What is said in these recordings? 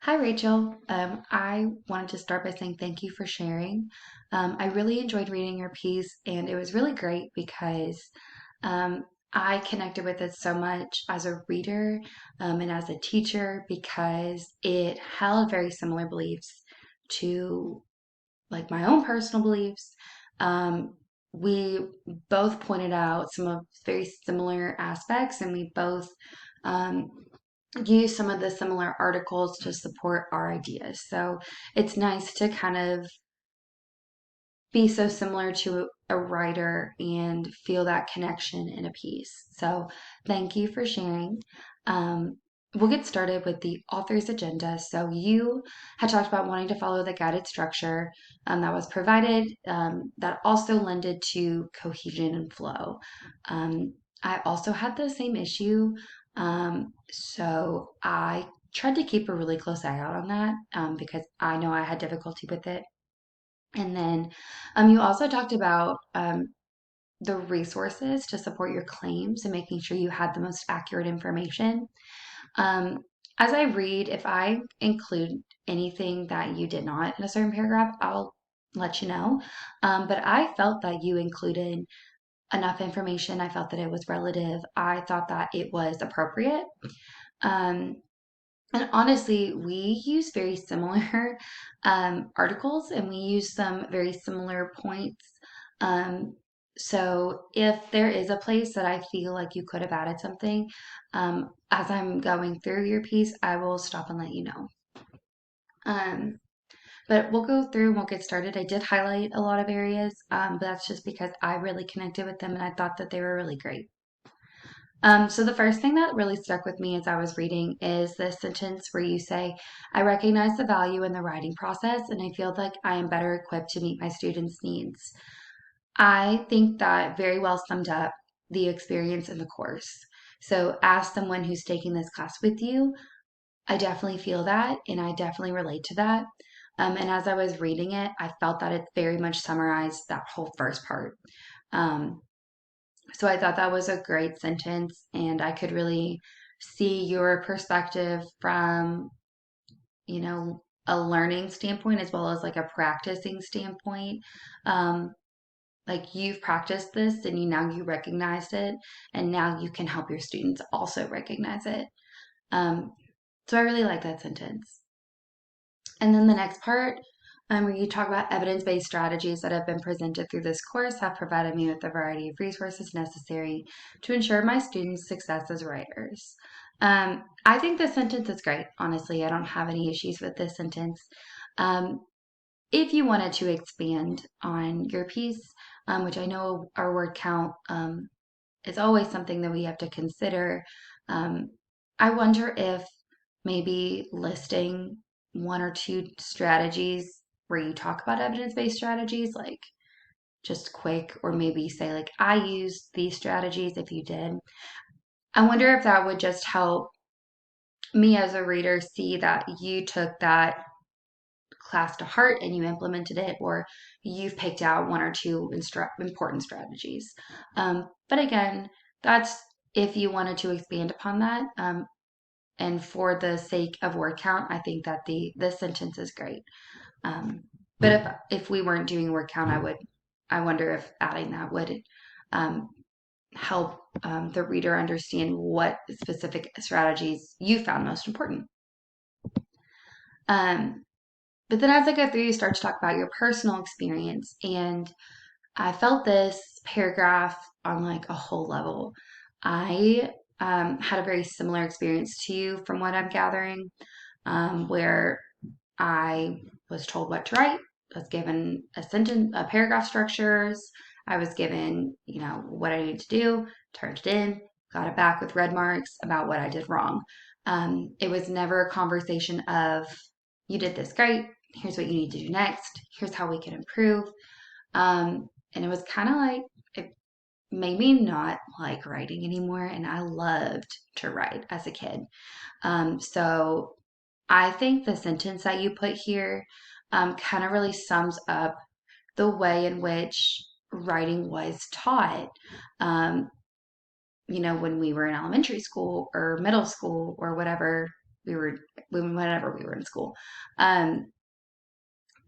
Hi, Rachel. I wanted to start by saying thank you for sharing. I really enjoyed reading your piece, and it was really great because um, I connected with it so much as a reader and as a teacher because it held very similar beliefs to like my own personal beliefs. Um, we both pointed out some of very similar aspects, and we both um, use some of the similar articles to support our ideas. So it's nice to kind of be so similar to a writer and feel that connection in a piece. So thank you for sharing. Um, we'll get started with the author's agenda. So you had talked about wanting to follow the guided structure that was provided that also lended to cohesion and flow. I also had the same issue. So I tried to keep a really close eye out on that because I know I had difficulty with it. And then you also talked about the resources to support your claims and making sure you had the most accurate information. Um, as I read, if I include anything that you did not in a certain paragraph, I'll let you know. But I felt that you included enough information. I felt that it was relative. I thought that it was appropriate. Um, and honestly, we use very similar articles and we use some very similar points. Um, so if there is a place that I feel like you could have added something, as I'm going through your piece, I will stop and let you know. Um, but we'll go through and we'll get started. I did highlight a lot of areas, but that's just because I really connected with them and I thought that they were really great. So the first thing that really stuck with me as I was reading is this sentence where you say, I recognize the value in the writing process and I feel like I am better equipped to meet my students' needs. I think that very well summed up the experience in the course. So as someone who's taking this class with you, I definitely feel that and I definitely relate to that. And as I was reading it, I felt that it very much summarized that whole first part. Um, so I thought that was a great sentence, and I could really see your perspective from, a learning standpoint as well as like a practicing standpoint. Um, like you've practiced this and you recognized it, and now you can help your students also recognize it. Um, so I really like that sentence. And then the next part, where you talk about evidence-based strategies that have been presented through this course have provided me with a variety of resources necessary to ensure my students' success as writers. I think this sentence is great. Honestly, I don't have any issues with this sentence. Um, if you wanted to expand on your piece, which I know our word count is always something that we have to consider. Um, I wonder if maybe listing one or two strategies where you talk about evidence-based strategies, like just quick, or maybe say like I used these strategies if you did. I wonder if that would just help me as a reader see that you took that class to heart and you implemented it, or you've picked out one or two important strategies. But again, that's if you wanted to expand upon that. And for the sake of word count, I think that the sentence is great. Um, but if we weren't doing word count, I wonder if adding that would um, help the reader understand what specific strategies you found most important. Um, But then as I go through, you start to talk about your personal experience. And I felt this paragraph on like a whole level. I had a very similar experience to you from what I'm gathering, where I was told what to write, was given a sentence, a paragraph structures. I was given, what I needed to do, turned it in, got it back with red marks about what I did wrong. It was never a conversation of, you did this great, here's what you need to do next, here's how we can improve. And it was kind of like, it made me not like writing anymore. And I loved to write as a kid. So I think the sentence that you put here kind of really sums up the way in which writing was taught. When we were in elementary school or middle school or whatever we were whenever we were in school. Um,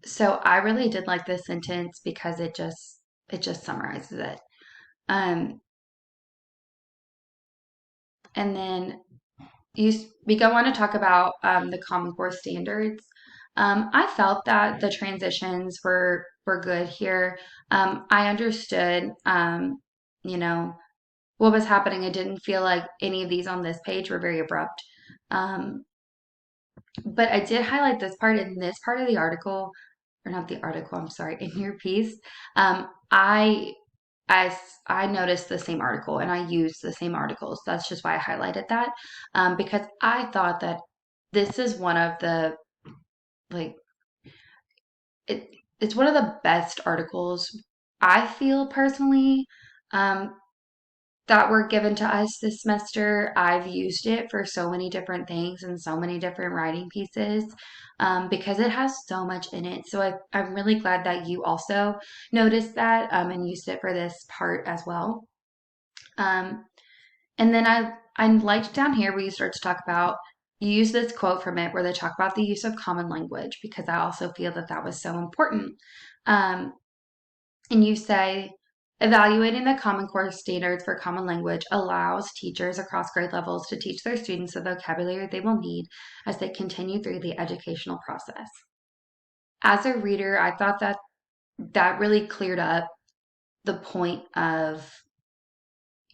so I really did like this sentence because it just summarizes it. Um, and then we go on to talk about the Common Core standards. I felt that the transitions were good here. I understood, you know, what was happening. I didn't feel like any of these on this page were very abrupt. Um, but I did highlight this part in this part of the article, or not the article, I'm sorry, in your piece. I as I noticed the same article and I used the same articles. That's just why I highlighted that, because I thought that this is one of the like it. It's one of the best articles I feel personally, um, that were given to us this semester. I've used it for so many different things and so many different writing pieces, because it has so much in it. So I'm really glad that you also noticed that, and used it for this part as well. Um, and then I liked down here where you start to talk about, you use this quote from it where they talk about the use of common language, because I also feel that that was so important. Um, and you say, evaluating the Common Core standards for common language allows teachers across grade levels to teach their students the vocabulary they will need as they continue through the educational process. As a reader, I thought that that really cleared up the point of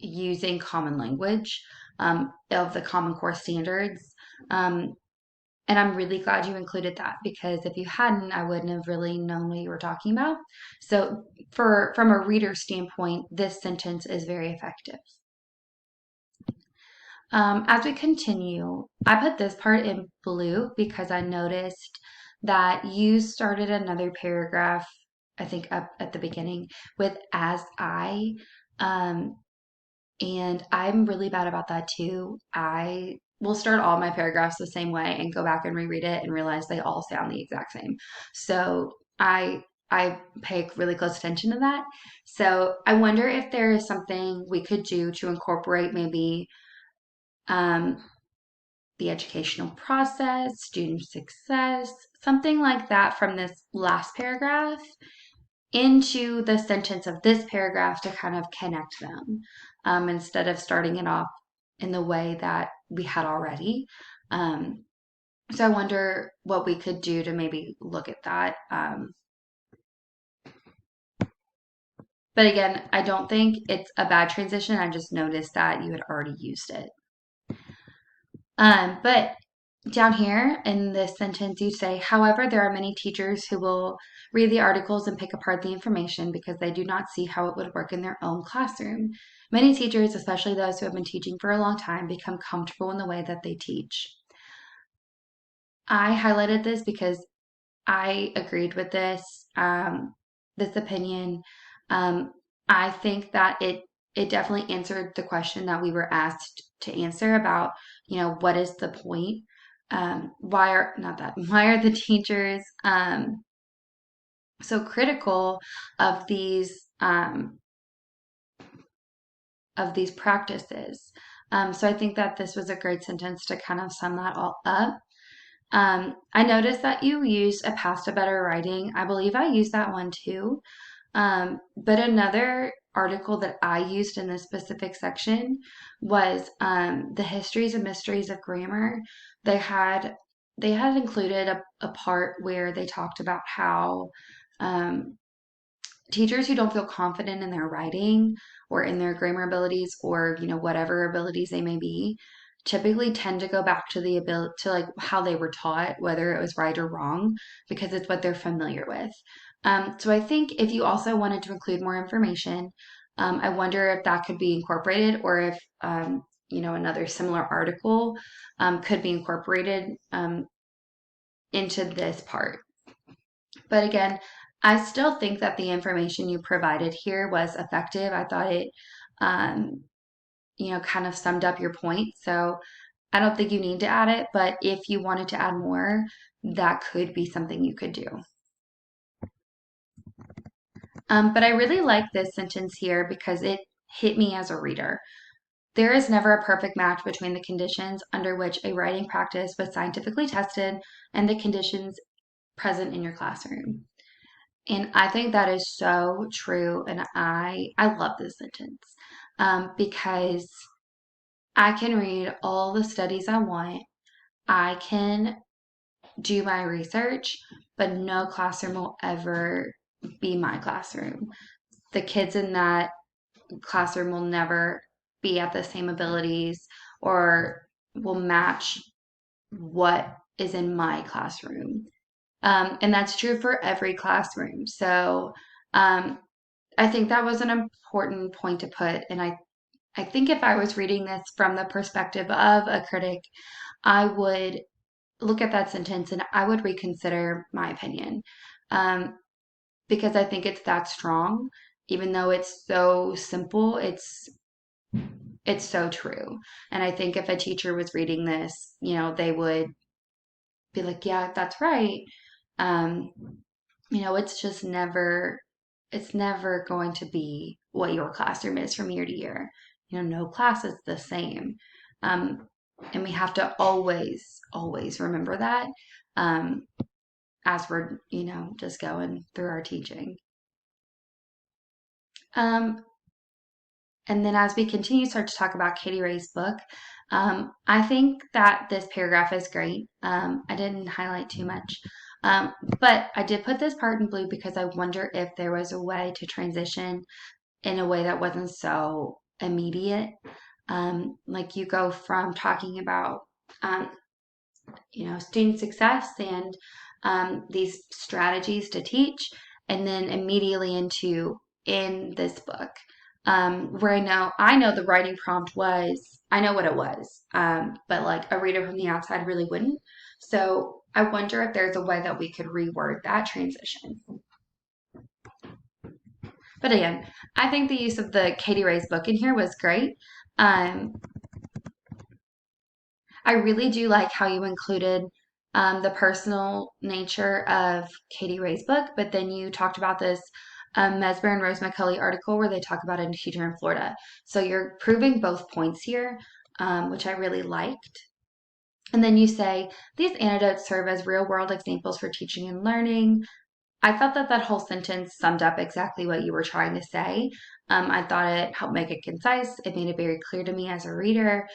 using common language, of the Common Core standards. Um, and I'm really glad you included that, because if you hadn't, I wouldn't have really known what you were talking about. So from a reader standpoint, this sentence is very effective. As we continue, I put this part in blue because I noticed that you started another paragraph, I think up at the beginning, with as I. Um, And I'm really bad about that too. I will start all my paragraphs the same way and go back and reread it and realize they all sound the exact same. So I pay really close attention to that. So I wonder if there is something we could do to incorporate maybe, um, the educational process, student success, something like that from this last paragraph into the sentence of this paragraph to kind of connect them, instead of starting it off in the way that we had already. Um, so I wonder what we could do to maybe look at that. But again, I don't think it's a bad transition. I just noticed that you had already used it. But down here in this sentence, you say, however, there are many teachers who will read the articles and pick apart the information because they do not see how it would work in their own classroom. Many teachers, especially those who have been teaching for a long time, become comfortable in the way that they teach. I highlighted this because I agreed with this opinion. Um, I think that it definitely answered the question that we were asked to answer about, what is the point? Why are not that why are the teachers, so critical of these practices? So I think that this was a great sentence to kind of sum that all up. I noticed that you used a past a better writing. I believe I used that one too. But another article that I used in this specific section was, the histories and mysteries of grammar. They had they had included a part where they talked about how, um, teachers who don't feel confident in their writing or in their grammar abilities, or whatever abilities they may be, typically tend to go back to the ability to like how they were taught, whether it was right or wrong, because it's what they're familiar with. So I think if you also wanted to include more information, I wonder if that could be incorporated, or if, another similar article, could be incorporated, into this part. But again, I still think that the information you provided here was effective. I thought it, um, kind of summed up your point. So I don't think you need to add it, but if you wanted to add more, that could be something you could do. But I really like this sentence here because it hit me as a reader. There is never a perfect match between the conditions under which a writing practice was scientifically tested and the conditions present in your classroom. And I think that is so true. And I love this sentence because I can read all the studies I want. I can do my research, but no classroom will ever be my classroom. The kids in that classroom will never be at the same abilities or will match what is in my classroom. And that's true for every classroom. So um, I think that was an important point to put. And I think if I was reading this from the perspective of a critic, I would look at that sentence and I would reconsider my opinion because I think it's that strong. Even though it's so simple, it's so true. And I think if a teacher was reading this, they would be like, yeah, that's right. Um, it's just it's never going to be what your classroom is from year to year. No class is the same. Um, and we have to always, always remember that um, as we're, just going through our teaching. Um, And then as we continue to start to talk about Katie Ray's book, I think that this paragraph is great. I didn't highlight too much, but I did put this part in blue because I wonder if there was a way to transition in a way that wasn't so immediate. Like you go from talking about, um, student success and these strategies to teach, and then immediately into in this book, where I know the writing prompt was, I know what it was, but like a reader from the outside really wouldn't. So I wonder if there's a way that we could reword that transition. But again, I think the use of the Katie Ray's book in here was great. Um, I really do like how you included the personal nature of Katie Ray's book, but then you talked about this Mesmer and Rose McCulley article where they talk about a teacher in Florida. So you're proving both points here, which I really liked. And then you say, these anecdotes serve as real world examples for teaching and learning. I felt that that whole sentence summed up exactly what you were trying to say. I thought it helped make it concise. It made it very clear to me as a reader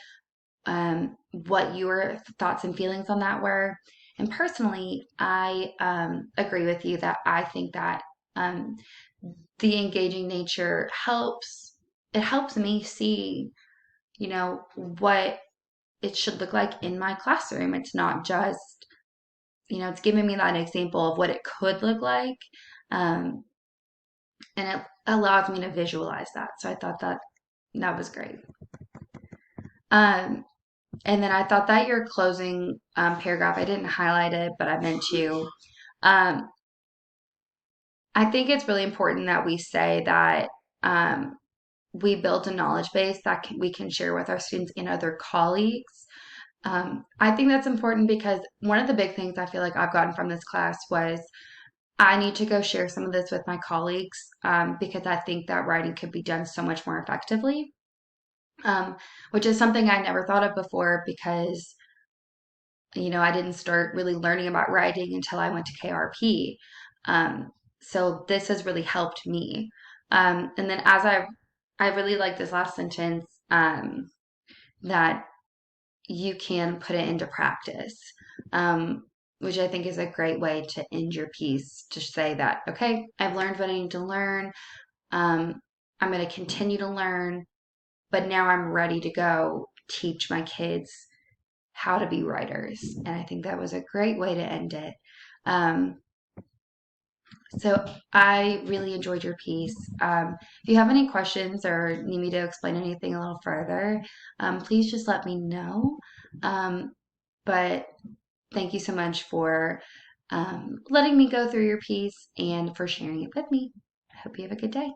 what your thoughts and feelings on that were. And personally, I agree with you that I think that um, the engaging nature helps. It helps me see, what it should look like in my classroom. It's not just, it's giving me that example of what it could look like. Um, and it allows me to visualize that. So I thought that that was great. Um, And then I thought that your closing paragraph, I didn't highlight it, but I meant to. Um, I think it's really important that we say that we build a knowledge base that we can share with our students and other colleagues. I think that's important because one of the big things I feel like I've gotten from this class was I need to go share some of this with my colleagues because I think that writing could be done so much more effectively, which is something I never thought of before because I didn't start really learning about writing until I went to KRP. So this has really helped me. And then I really like this last sentence that you can put it into practice, which I think is a great way to end your piece to say that, okay, I've learned what I need to learn. Um, I'm going to continue to learn, but now I'm ready to go teach my kids how to be writers. And I think that was a great way to end it. Um, so I really enjoyed your piece. If you have any questions or need me to explain anything a little further, please just let me know. But thank you so much for letting me go through your piece and for sharing it with me. I hope you have a good day.